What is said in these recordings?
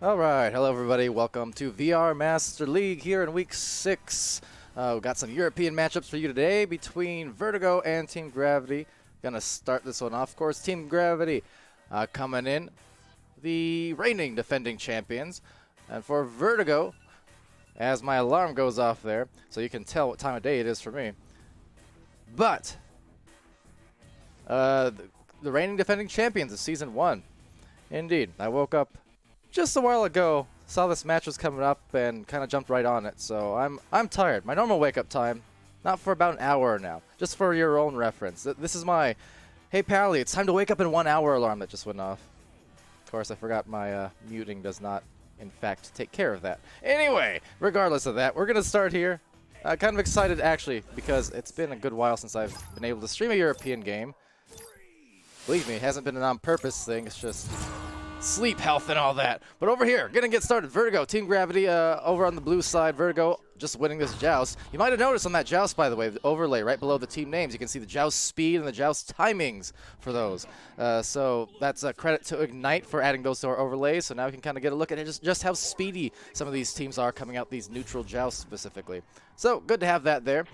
Alright, hello everybody, welcome to VR Master League here in week 6. We've got some European matchups for you today between Vertigo and Team Gravity. Gonna start this one off. Of course, Team Gravity coming in, the reigning defending champions. And for Vertigo, as my alarm goes off there, so you can tell what time of day it is for me. But the reigning defending champions of Season 1. Indeed. I woke up just a while ago, saw this match was coming up, and kind of jumped right on it. So I'm tired. My normal wake-up time, not for about an hour now. Just for your own reference. This is my, hey Pally, it's time to wake up in 1 hour alarm that just went off. Of course, I forgot my muting does not, in fact, take care of that. Anyway, regardless of that, we're going to start here. Kind of excited, actually, because it's been a good while since I've been able to stream a European game. Believe me, it hasn't been an on-purpose thing. It's just sleep, health, and all that. But over here, gonna get started. Vertigo, Team Gravity, over on the blue side. Vertigo just winning this joust. You might have noticed on that joust, by the way, the overlay right below the team names, you can see the joust speed and the joust timings for those. So that's a credit to Ignite for adding those to our overlays. So now we can kind of get a look at it, just how speedy some of these teams are coming out these neutral jousts specifically. So good to have that there.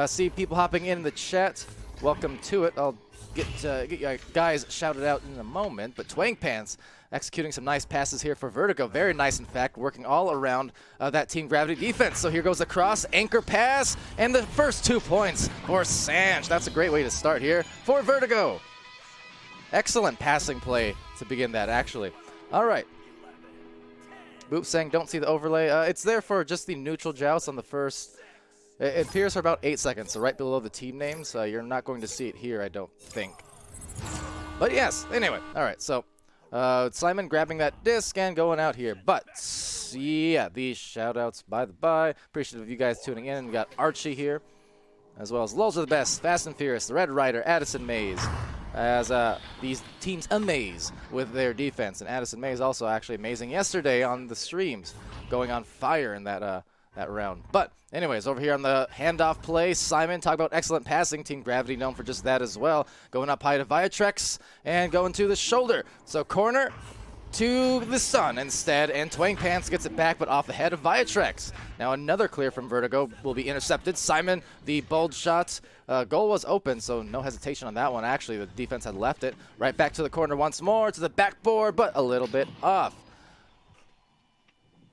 See people hopping in the chat. Welcome to it. I'll get you guys shouted out in a moment, but Twang Pants executing some nice passes here for Vertigo. Very nice, in fact, working all around that Team Gravity defense. So here goes a cross, anchor pass, and the first 2 points for Sanj. That's a great way to start here for Vertigo. Excellent passing play to begin that, actually. All right. Boop saying don't see the overlay. It's there for just the neutral joust on the first. It appears for about 8 seconds, so right below the team names. You're not going to see it here, I don't think. But yes, anyway. All right, so Simon grabbing that disc and going out here. But yeah, these shout-outs by the by. Appreciative of you guys tuning in. We got Archie here, as well as Lols are the best, Fast and Furious, the Red Rider, Addison Mays, as these teams amaze with their defense. And Addison Mays also actually amazing yesterday on the streams, going on fire in that round. But anyways, over here on the handoff play, Simon, talk about excellent passing. Team Gravity known for just that as well. Going up high to Viatrex and going to the shoulder. So corner to the sun instead, and Twang Pants gets it back, but off the head of Viatrex. Now another clear from Vertigo will be intercepted. Simon, the bold shot. Goal was open, so no hesitation on that one. Actually, the defense had left it. Right back to the corner once more, to the backboard, but a little bit off.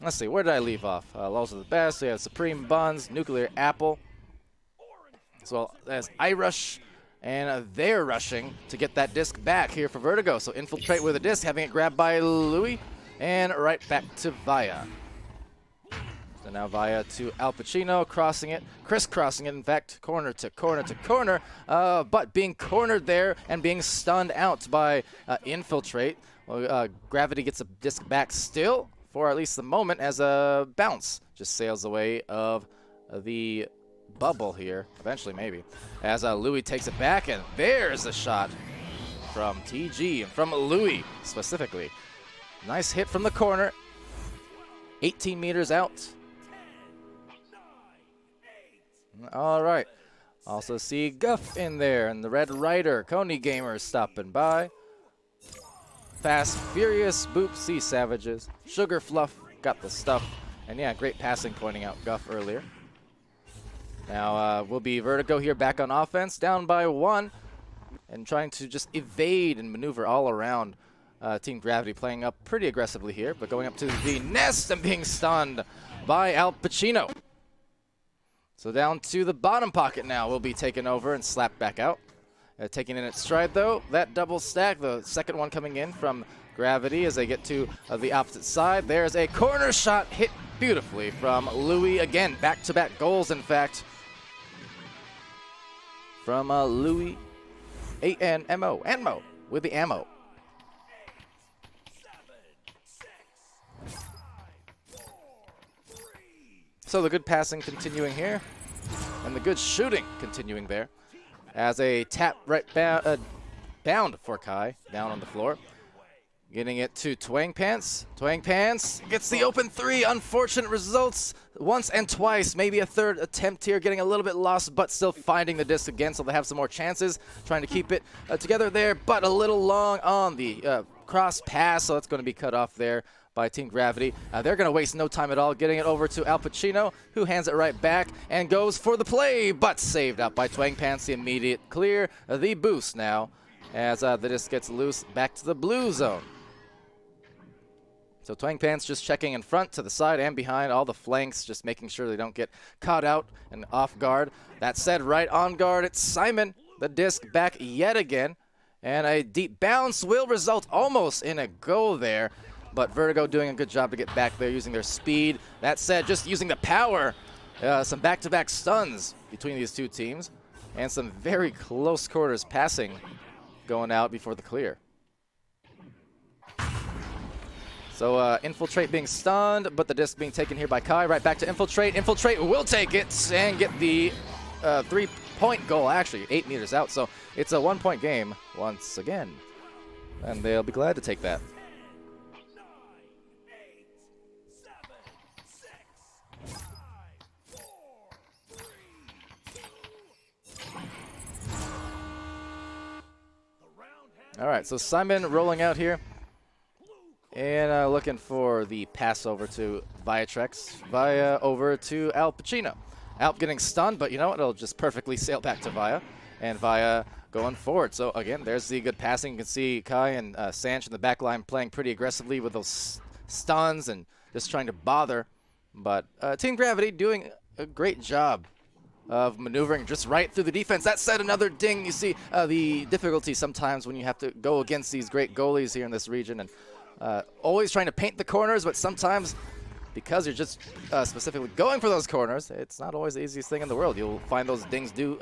Let's see, where did I leave off? Lols are the best. We have Supreme Buns, Nuclear Apple, as well as iRush, and they're rushing to get that disc back here for Vertigo. So infiltrate with a disc, having it grabbed by Louis, and right back to Via. So now Via to Al Pacino, crossing it, crisscrossing it, in fact, corner to corner to corner, but being cornered there and being stunned out by Infiltrate. Well, Gravity gets a disc back still, for at least the moment, as a bounce just sails away of the bubble here. Eventually, maybe. As Louis takes it back, and there's a shot from TG, and from Louis specifically. Nice hit from the corner. 18 meters out. All right. Also see Guff in there, and the Red Rider, Coney Gamers stopping by. Fast, Furious, Boop, Sea Savages, Sugar Fluff, got the stuff. And yeah, great passing, pointing out Guff earlier. Now will be Vertigo here back on offense, down by 1. And trying to just evade and maneuver all around Team Gravity, playing up pretty aggressively here. But going up to the nest and being stunned by Al Pacino. So down to the bottom pocket now will be taken over and slapped back out. Taking in its stride, though, that double stack, the second one coming in from Gravity as they get to the opposite side. There's a corner shot hit beautifully from Louis. Again, back-to-back goals, in fact, from Louis. A-N-M-O, Anmo, with the ammo. So the good passing continuing here, and the good shooting continuing there. As a tap right bound for Kai, down on the floor. Getting it to Twang Pants. Twang Pants gets the open 3. Unfortunate results once and twice. Maybe a third attempt here, getting a little bit lost, but still finding the disc again, so they have some more chances. Trying to keep it together there, but a little long on the cross pass, so that's going to be cut off there by Team Gravity. They're going to waste no time at all, getting it over to Al Pacino, who hands it right back and goes for the play, but saved out by Twang Pants. The immediate clear, the boost now, as the disc gets loose back to the blue zone. So Twang Pants just checking in front, to the side, and behind, all the flanks, just making sure they don't get caught out and off guard. That said, right on guard, it's Simon. The disc back yet again. And a deep bounce will result almost in a goal there. But Vertigo doing a good job to get back there using their speed. That said, just using the power, some back-to-back stuns between these two teams. And some very close quarters passing going out before the clear. So Infiltrate being stunned, but the disc being taken here by Kai. Right back to Infiltrate. Infiltrate will take it and get the 3-point goal, actually, 8 meters out. So it's a 1-point game once again. And they'll be glad to take that. All right, so Simon rolling out here. And looking for the pass over to Viatrex. Via over to Al Pacino. Alp getting stunned, but you know what? It'll just perfectly sail back to Via. And Via going forward. So again, there's the good passing. You can see Kai and Sanch in the back line playing pretty aggressively with those stuns and just trying to bother. But Team Gravity doing a great job of maneuvering just right through the defense. That said, another ding. You see the difficulty sometimes when you have to go against these great goalies here in this region. And always trying to paint the corners, but sometimes because you're just specifically going for those corners, it's not always the easiest thing in the world. You'll find those dings do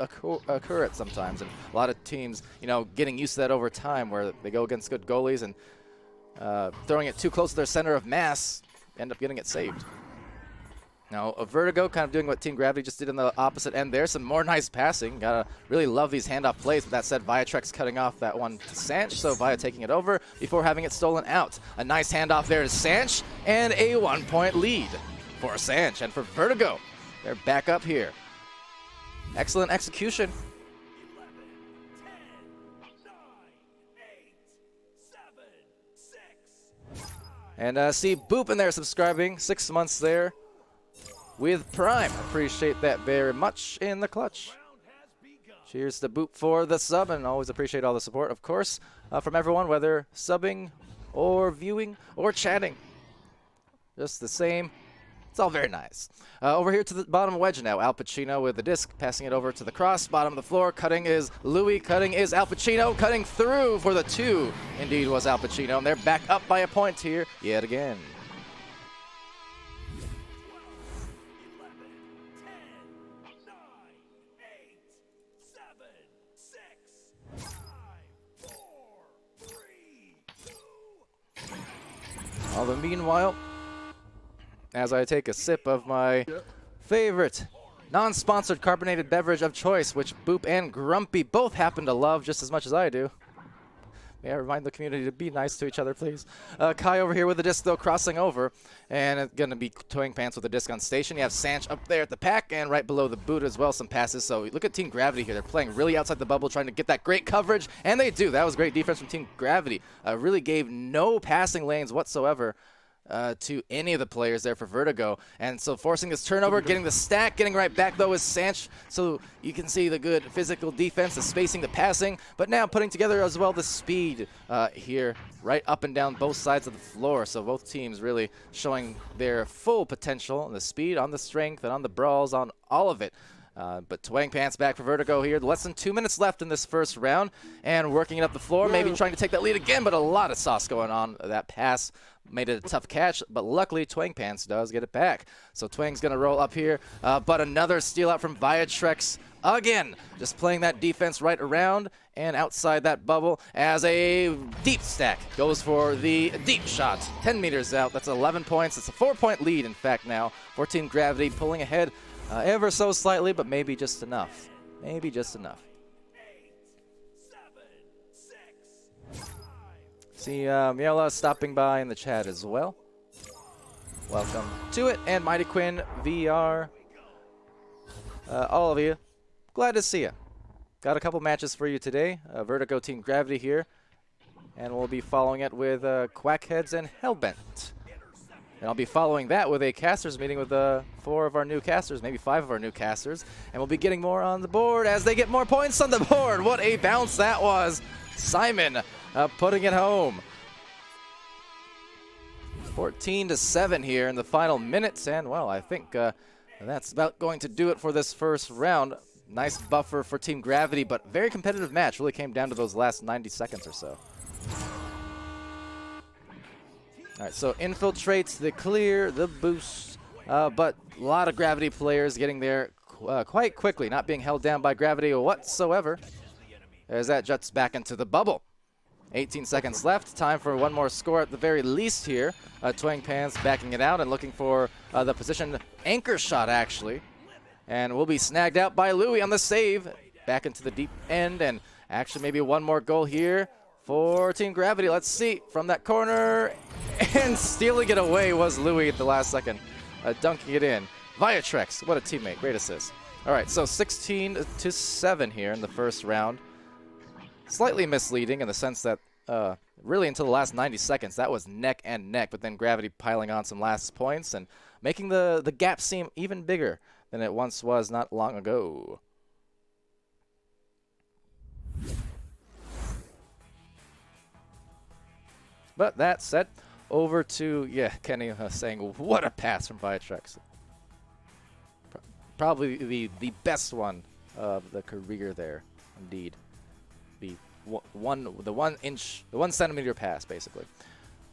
occur at sometimes, and a lot of teams, you know, getting used to that over time where they go against good goalies and throwing it too close to their center of mass, end up getting it saved. Now, a Vertigo kind of doing what Team Gravity just did in the opposite end there. Some more nice passing. Gotta really love these handoff plays. But that said, Viatrex cutting off that one to Sanch. So Via taking it over before having it stolen out. A nice handoff there to Sanch. And a 1-point lead for Sanch and for Vertigo. They're back up here. Excellent execution. 11, 10, 9, 8, 7, 6, 5. And see Boop in there subscribing. 6 months there with Prime. Appreciate that very much in the clutch. Cheers to Boop for the sub, and always appreciate all the support, of course, from everyone, whether subbing or viewing or chatting. Just the same. It's all very nice. Over here to the bottom wedge now. Al Pacino with the disc, passing it over to the cross. Bottom of the floor. Cutting is Louis. Cutting is Al Pacino. Cutting through for the 2. Indeed was Al Pacino. And they're back up by a point here yet again. 11, 10, 9, 8, 7, 6, 5, 4, 3, 2. Although meanwhile, as I take a sip of my favorite non-sponsored carbonated beverage of choice, which Boop and Grumpy both happen to love just as much as I do. May I remind the community to be nice to each other, please. Kai over here with the disc, though, crossing over. And it's going to be Twang Pants with the disc on station. You have Sanch up there at the pack and right below the boot as well, some passes. So look at Team Gravity here. They're playing really outside the bubble, trying to get that great coverage. And they do. That was great defense from Team Gravity. Really gave no passing lanes whatsoever to any of the players there for Vertigo. And so forcing this turnover, getting the stack, getting right back though is Sanch. So you can see the good physical defense, the spacing, the passing, but now putting together as well the speed here, right up and down both sides of the floor. So both teams really showing their full potential on the speed, on the strength, and on the brawls, on all of it. But Twang Pants back for Vertigo here. Less than 2 minutes left in this first round. And working it up the floor, maybe trying to take that lead again, but a lot of sauce going on. That pass made it a tough catch, but luckily Twang Pants does get it back. So Twang's going to roll up here, but another steal out from Viatrex again. Just playing that defense right around and outside that bubble as a deep stack goes for the deep shot. 10 meters out. That's 11 points. It's a 4-point lead, in fact, now for Team Gravity, pulling ahead ever so slightly, but maybe just enough. Maybe just enough. See Miela stopping by in the chat as well. Welcome to it. And Mighty Quinn, VR, all of you, glad to see you. Got a couple matches for you today. Vertigo Team Gravity here. And we'll be following it with Quackheads and Hellbent. And I'll be following that with a casters meeting with 4 of our new casters, maybe 5 of our new casters. And we'll be getting more on the board as they get more points on the board. What a bounce that was. Simon putting it home. 14-7 here in the final minutes. And, well, I think that's about going to do it for this first round. nice buffer for Team Gravity, but very competitive match. Really came down to those last 90 seconds or so. All right, so infiltrates the clear, the boost, but a lot of Gravity players getting there quite quickly, not being held down by Gravity whatsoever, as that jets back into the bubble. 18 seconds left, time for one more score at the very least here. Twang Pants backing it out and looking for the position anchor shot, actually. And will be snagged out by Louis on the save. Back into the deep end, and actually maybe one more goal here for Team Gravity. Let's see, from that corner, and stealing it away was Louis at the last second, dunking it in. Viatrex, what a teammate, great assist. All right, so 16-7 here in the first round. Slightly misleading in the sense that really until the last 90 seconds, that was neck and neck, but then Gravity piling on some last points and making the gap seem even bigger than it once was not long ago. But that said, over to, Kenny saying, what a pass from Viatrex. Probably the best one of the career there, indeed. The 1 centimeter pass, basically.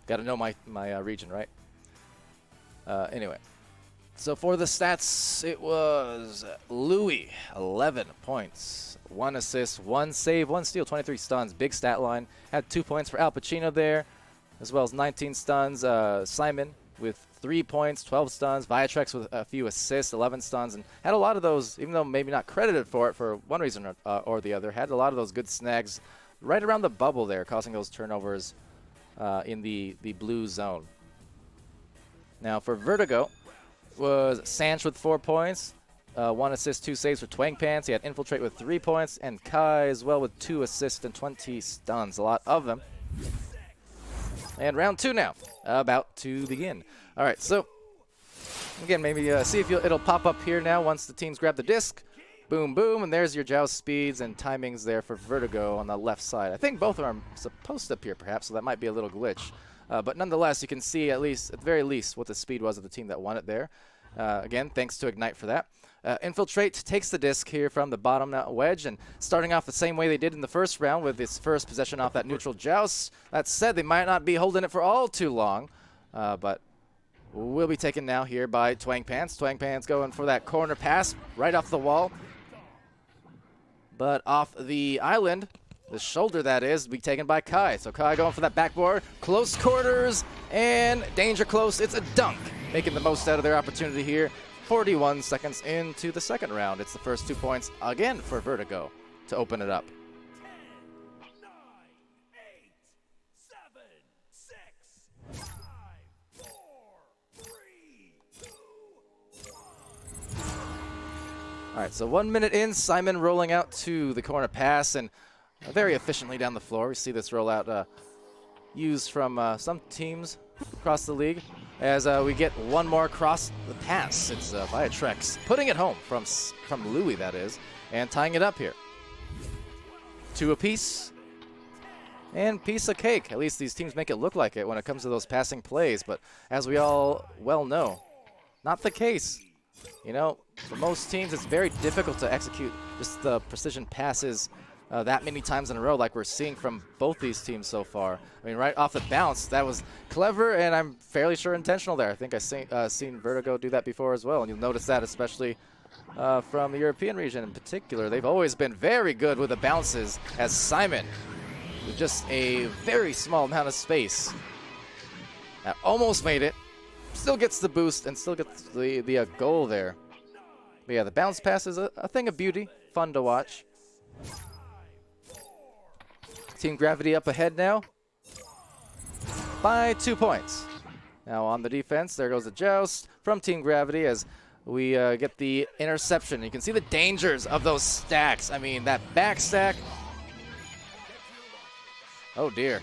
Got to know my region, right? Anyway. So for the stats, it was Louis, 11 points, 1 assist, 1 save, 1 steal, 23 stuns. Big stat line. Had 2 points for Al Pacino there, as well as 19 stuns. Simon with 3 points, 12 stuns. Viatrex with a few assists, 11 stuns, and had a lot of those, even though maybe not credited for it for one reason or the other, had a lot of those good snags right around the bubble there, causing those turnovers in the blue zone. Now for Vertigo, was Sanch with 4 points, 1 assist, 2 saves for Twang Pants. He had Infiltrate with 3 points, and Kai as well with 2 assists and 20 stuns, a lot of them. And round 2 now, about to begin. All right, so again, maybe see if it'll pop up here now once the teams grab the disc. Boom, boom, and there's your joust speeds and timings there for Vertigo on the left side. I think both are supposed to appear, perhaps, so that might be a little glitch. But nonetheless, you can see at the very least, what the speed was of the team that won it there. Again, thanks to Ignite for that. Infiltrate takes the disc here from the bottom wedge, and starting off the same way they did in the first round with its first possession off that neutral joust. That said, they might not be holding it for all too long, but will be taken now here by Twang Pants. Twang Pants going for that corner pass right off the wall. But off the island, the shoulder that is, be taken by Kai. So Kai going for that backboard, close quarters, and danger close. It's a dunk, making the most out of their opportunity here. 41 seconds into the second round. It's the first 2 points again for Vertigo to open it up. 10, 9, 8, 7, 6, 5, 4, 3, 2, 1. All right, so 1 minute in, Simon rolling out to the corner pass and very efficiently down the floor. We see this rollout used from some teams across the league. As we get one more across the pass, it's Viatrex putting it home from Louis, that is, and tying it up here. 2 apiece, and piece of cake. At least these teams make it look like it when it comes to those passing plays, but as we all well know, not the case. You know, for most teams, it's very difficult to execute just the precision passes that many times in a row like we're seeing from both these teams so far. I mean, right off the bounce, that was clever, and I'm fairly sure intentional there. I think I've seen Vertigo do that before as well, and you'll notice that especially from the European region in particular. They've always been very good with the bounces, as Simon, with just a very small amount of space, almost made it, still gets the boost, and still gets the goal there. But yeah, the bounce pass is a thing of beauty, fun to watch. Team Gravity up ahead now by 2 points. Now on the defense, there goes the joust from Team Gravity as we get the interception. You can see the dangers of those stacks. I mean, that back stack. Oh dear.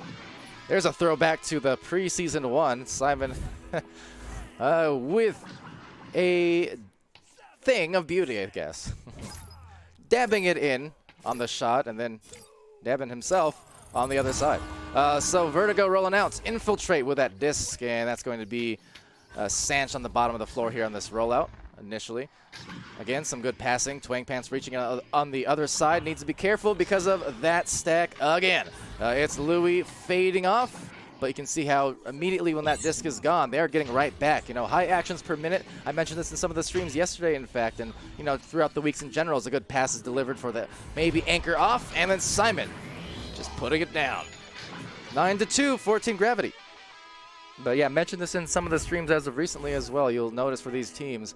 There's a throwback to the preseason 1. Simon with a thing of beauty, I guess. Dabbing it in on the shot and then dabbing himself on the other side. So Vertigo rolling out. Infiltrate with that disc, and that's going to be Sanch on the bottom of the floor here on this rollout. initially. Again, some good passing. Twang Pants reaching out on the other side. Needs to be careful because of that stack again. It's Louis fading off, but you can see how immediately when that disc is gone, they're getting right back. You know, high actions per minute. I mentioned this in some of the streams yesterday, in fact, and, you know, throughout the weeks in general, is a good pass is delivered for the maybe anchor off, and then Simon just putting it down. 9-2 for Team Gravity. But yeah, I mentioned this in some of the streams as of recently as well. You'll notice for these teams,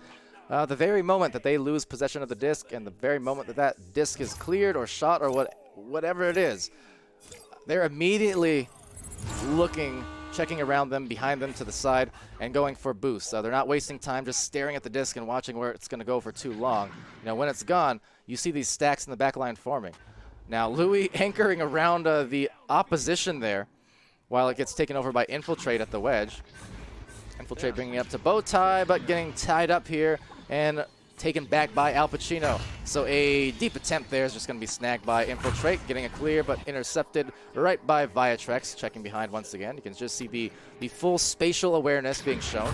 the very moment that they lose possession of the disc and the very moment that that disc is cleared or shot or whatever it is, they're immediately looking, checking around them, behind them, to the side, and going for boosts. They're not wasting time just staring at the disc and watching where it's going to go for too long. You know, when it's gone, you see these stacks in the back line forming. Now, Louis anchoring around the opposition there while it gets taken over by Infiltrate at the wedge. Infiltrate bringing it up to Bowtie, but getting tied up here and taken back by Al Pacino. So a deep attempt there is just going to be snagged by Infiltrate, getting a clear but intercepted right by Viatrex, checking behind once again. You can just see the full spatial awareness being shown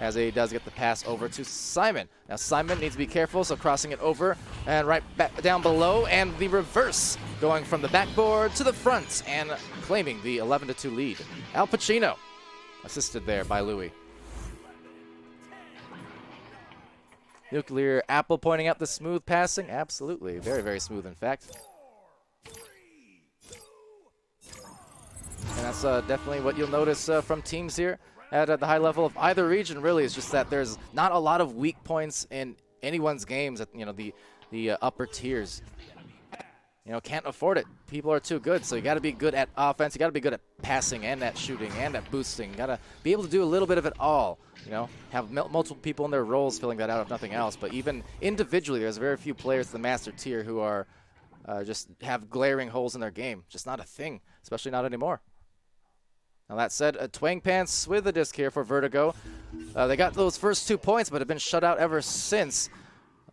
as he does get the pass over to Simon. Now Simon needs to be careful, so crossing it over and right back down below, and the reverse going from the backboard to the front and claiming the 11-2 lead. Al Pacino assisted there by Louis. Nuclear Apple pointing out the smooth passing. Absolutely. Very, very smooth, in fact. And that's definitely what you'll notice from teams here at the high level of either region, really. It's just that there's not a lot of weak points in anyone's games at, you know, the upper tiers. You know, can't afford it. People are too good, so you got to be good at offense. You got to be good at passing and at shooting and at boosting. You got to be able to do a little bit of it all. You know, have multiple people in their roles filling that out if nothing else. But even individually, there's very few players at the master tier who are just have glaring holes in their game. Just not a thing, especially not anymore. Now that said, Twang Pants with the disc here for Vertigo. They got those first 2 points, but have been shut out ever since.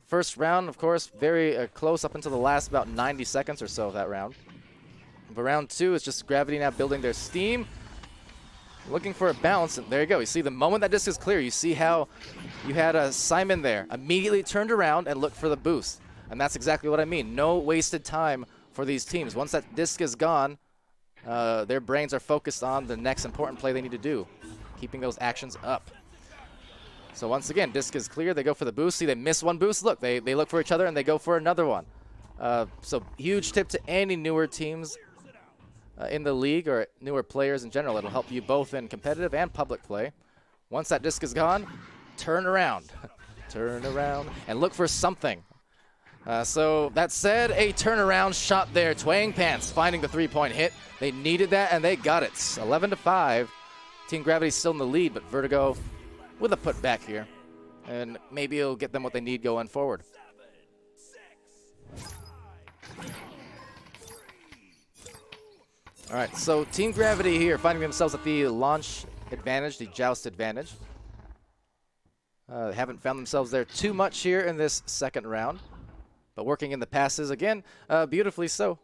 First round, of course, very close up until the last about 90 seconds or so of that round. But round 2 is just Gravity now building their steam. Looking for a bounce, and there you go. You see the moment that disc is clear, you see how you had Simon there. Immediately turned around and looked for the boost. And that's exactly what I mean. No wasted time for these teams. Once that disc is gone, their brains are focused on the next important play they need to do, keeping those actions up. So once again, disc is clear. They go for the boost. See, they miss one boost. Look, they look for each other, and they go for another one. So huge tip to any newer teams in the league or newer players in general. It'll help you both in competitive and public play. Once that disc is gone, turn around. Turn around and look for something. So that said, a turnaround shot there. Twang Pants finding the 3-point hit. They needed that, and they got it. 11-5. Team Gravity still in the lead, but Vertigo with a putback here. And maybe it'll get them what they need going forward. All right, so Team Gravity here finding themselves at the launch advantage, the joust advantage. Haven't found themselves there too much here in this second round, but working in the passes again, beautifully so.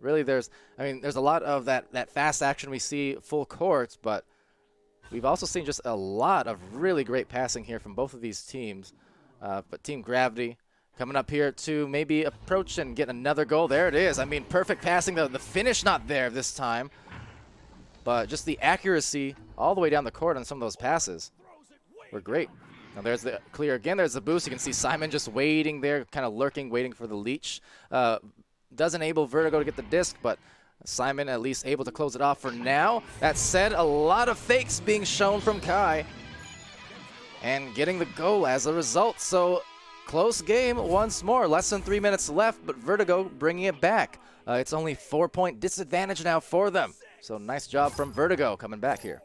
Really, there's a lot of that fast action we see full court, but we've also seen just a lot of really great passing here from both of these teams. But Team Gravity coming up here to maybe approach and get another goal. There it is. I mean, perfect passing. The finish not there this time, but just the accuracy all the way down the court on some of those passes were great. Now there's the clear again. There's the boost. You can see Simon just waiting there, kind of lurking, waiting for the leech. Does enable Vertigo to get the disc, but Simon at least able to close it off for now. That said, a lot of fakes being shown from Kai and getting the goal as a result. So close game once more. Less than 3 minutes left, but Vertigo bringing it back. It's only 4-point disadvantage now for them. So nice job from Vertigo coming back here.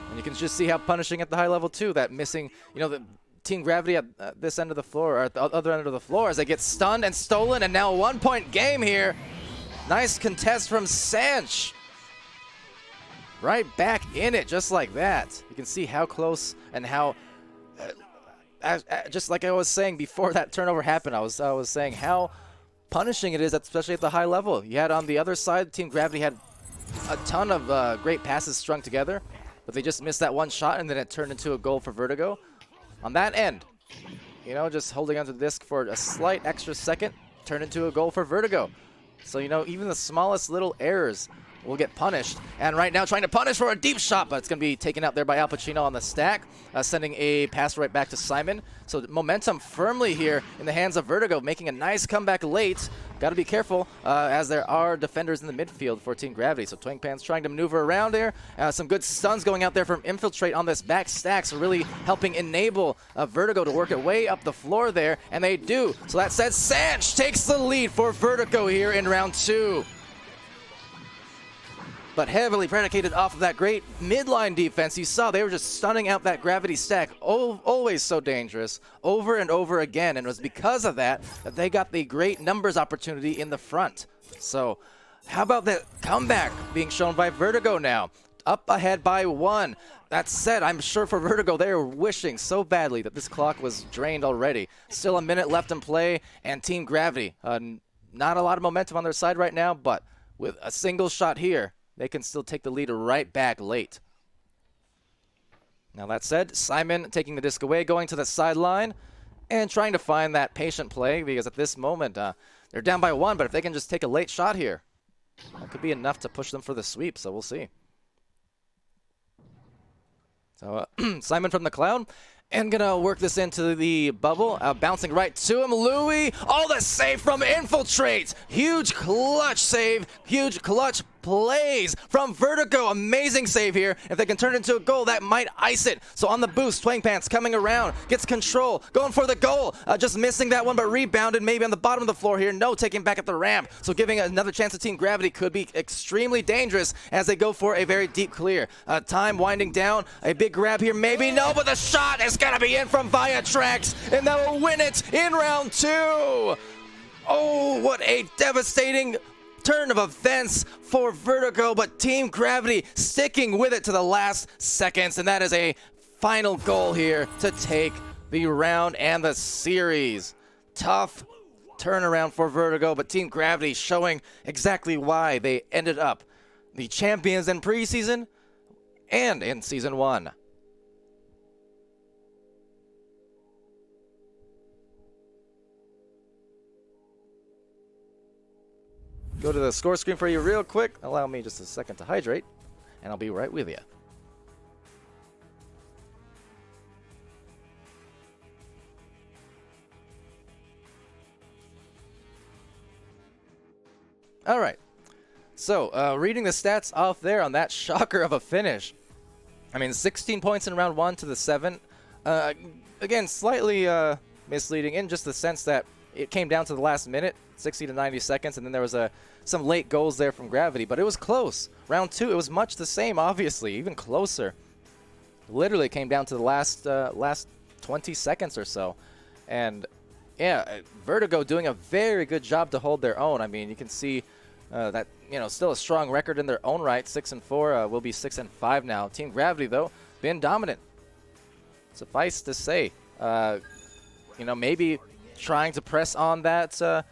And you can just see how punishing at the high level too, that missing, you know, the Team Gravity at this end of the floor, or at the other end of the floor, as they get stunned and stolen, and now a 1-point game here. Nice contest from Sanch. Right back in it, just like that. You can see how close and how, just like I was saying before that turnover happened, I was saying how punishing it is, especially at the high level. You had on the other side, Team Gravity had a ton of great passes strung together. but they just missed that one shot, and then it turned into a goal for Vertigo. On that end, you know, just holding onto the disc for a slight extra second, turned into a goal for Vertigo. So, you know, even the smallest little errors will get punished. And right now trying to punish for a deep shot, but it's going to be taken out there by Al Pacino on the stack, sending a pass right back to Simon. So momentum firmly here in the hands of Vertigo, making a nice comeback late. Got to be careful as there are defenders in the midfield for Team Gravity. So Twangpan's trying to maneuver around there. Some good stuns going out there from Infiltrate on this back stack, so really helping enable Vertigo to work it way up the floor there, and they do. So that said, Sanch takes the lead for Vertigo here in round 2. But heavily predicated off of that great midline defense. You saw they were just stunning out that Gravity stack. Always so dangerous, over and over again. And it was because of that that they got the great numbers opportunity in the front. So how about that comeback being shown by Vertigo now? Up ahead by 1. That said, I'm sure for Vertigo, they were wishing so badly that this clock was drained already. Still a minute left in play, and Team Gravity, not a lot of momentum on their side right now, but with a single shot here, they can still take the lead right back late. Now that said, Simon taking the disc away, going to the sideline, and trying to find that patient play, because at this moment, they're down by 1, but if they can just take a late shot here, that could be enough to push them for the sweep, so we'll see. So Simon from the cloud, and gonna work this into the bubble, bouncing right to him. Louis, all the save from Infiltrate. Huge clutch save, huge clutch plays from Vertigo. Amazing save here. If they can turn it into a goal, that might ice it. So on the boost, Twangpants coming around, gets control, going for the goal. Just missing that one, but rebounded maybe on the bottom of the floor here. No, taking back at the ramp. So giving another chance to Team Gravity could be extremely dangerous as they go for a very deep clear. Time winding down. A big grab here, maybe. No, but the shot is going to be in from Viatrax, and that will win it in round 2. Oh, what a devastating turn of events for Vertigo, but Team Gravity sticking with it to the last seconds, and that is a final goal here to take the round and the series. Tough turnaround for Vertigo, but Team Gravity showing exactly why they ended up the champions in preseason and in Season 1. Go to the score screen for you real quick. Allow me just a second to hydrate, and I'll be right with you. All right. So, reading the stats off there on that shocker of a finish. I mean, 16 points in round 1 to the 7. Again, slightly misleading in just the sense that it came down to the last minute, 60 to 90 seconds, and then there was some late goals there from Gravity, but it was close. Round 2, it was much the same, obviously, even closer. Literally came down to the last 20 seconds or so. And yeah, Vertigo doing a very good job to hold their own. I mean, you can see that, you know, still a strong record in their own right, 6-4, will be 6-5 now. Team Gravity, though, been dominant. Suffice to say, you know, maybe trying to press on that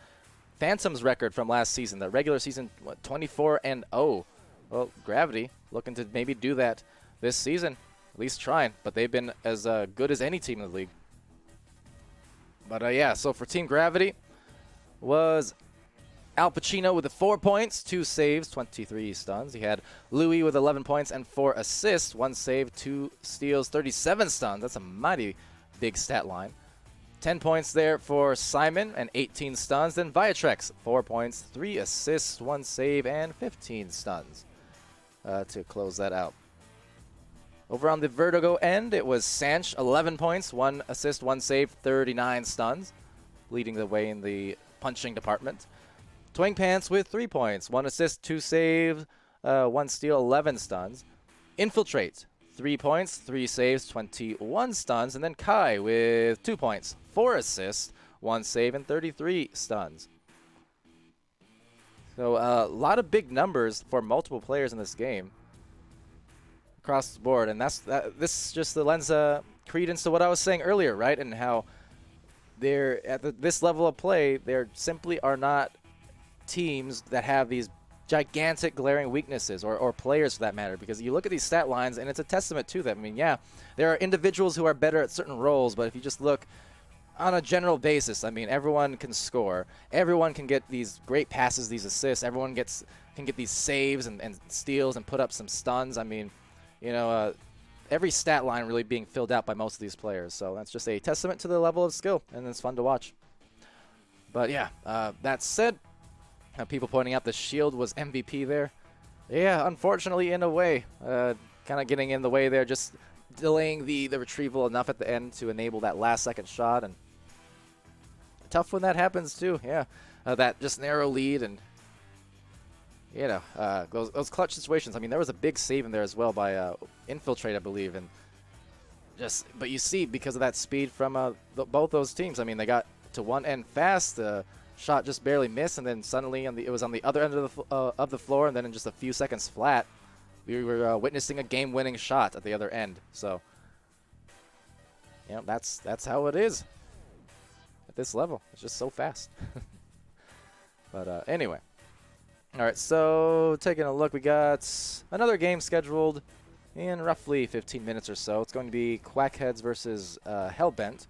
Phantoms record from last season, the regular season, what, 24-0. Well, Gravity looking to maybe do that this season, at least trying, but they've been as good as any team in the league. But yeah, so for Team Gravity was Al Pacino with the 4 points, 2 saves, 23 stuns. He had Louis with 11 points and 4 assists, 1 save, 2 steals, 37 stuns. That's a mighty big stat line. 10 points there for Simon and 18 stuns. Then Viatrax, 4 points, 3 assists, 1 save, and 15 stuns to close that out. Over on the Vertigo end, it was Sanch, 11 points, 1 assist, 1 save, 39 stuns, leading the way in the punching department. Twangpants with 3 points, 1 assist, 2 saves, 1 steal, 11 stuns. Infiltrate, 3 points, 3 saves, 21 stuns. And then Kai with 2 points, 4 assists, 1 save, and 33 stuns. So a lot of big numbers for multiple players in this game across the board. And this just lends credence to what I was saying earlier, right? And how they're at this level of play, there simply are not teams that have these gigantic glaring weaknesses, or players for that matter, because you look at these stat lines and it's a testament to them. I mean, yeah, there are individuals who are better at certain roles, but if you just look on a general basis, I mean, everyone can score. Everyone can get these great passes, these assists. Everyone can get these saves and steals and put up some stuns. I mean, you know, every stat line really being filled out by most of these players. So that's just a testament to the level of skill, and it's fun to watch. But yeah, that said, people pointing out the shield was MVP there. Yeah, unfortunately, in a way, kind of getting in the way there, just delaying the retrieval enough at the end to enable that last second shot. And tough when that happens too. Yeah, that just narrow lead, and you know, those clutch situations. I mean, there was a big save in there as well by Infiltrate, I believe, and but you see, because of that speed from both those teams, I mean, they got to one end fast. The shot just barely missed, and then suddenly it was on the other end of the floor, and then in just a few seconds flat, we were witnessing a game-winning shot at the other end. So, you know, that's how it is at this level. It's just so fast. But anyway, all right. So taking a look, we got another game scheduled in roughly 15 minutes or so. It's going to be Quackheads versus Hellbent.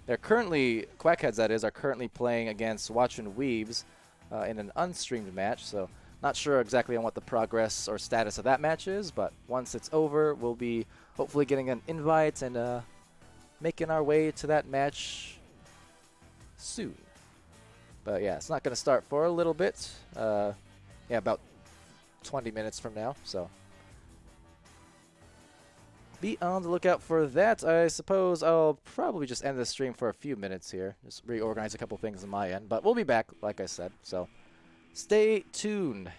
They're currently, Quackheads that is, are currently playing against Watch and Weaves in an unstreamed match. So not sure exactly on what the progress or status of that match is, but once it's over, we'll be hopefully getting an invite and making our way to that match soon. But yeah, it's not going to start for a little bit. Yeah, about 20 minutes from now, so be on the lookout for that. I suppose I'll probably just end the stream for a few minutes here, just reorganize a couple things on my end, but we'll be back, like I said, so stay tuned.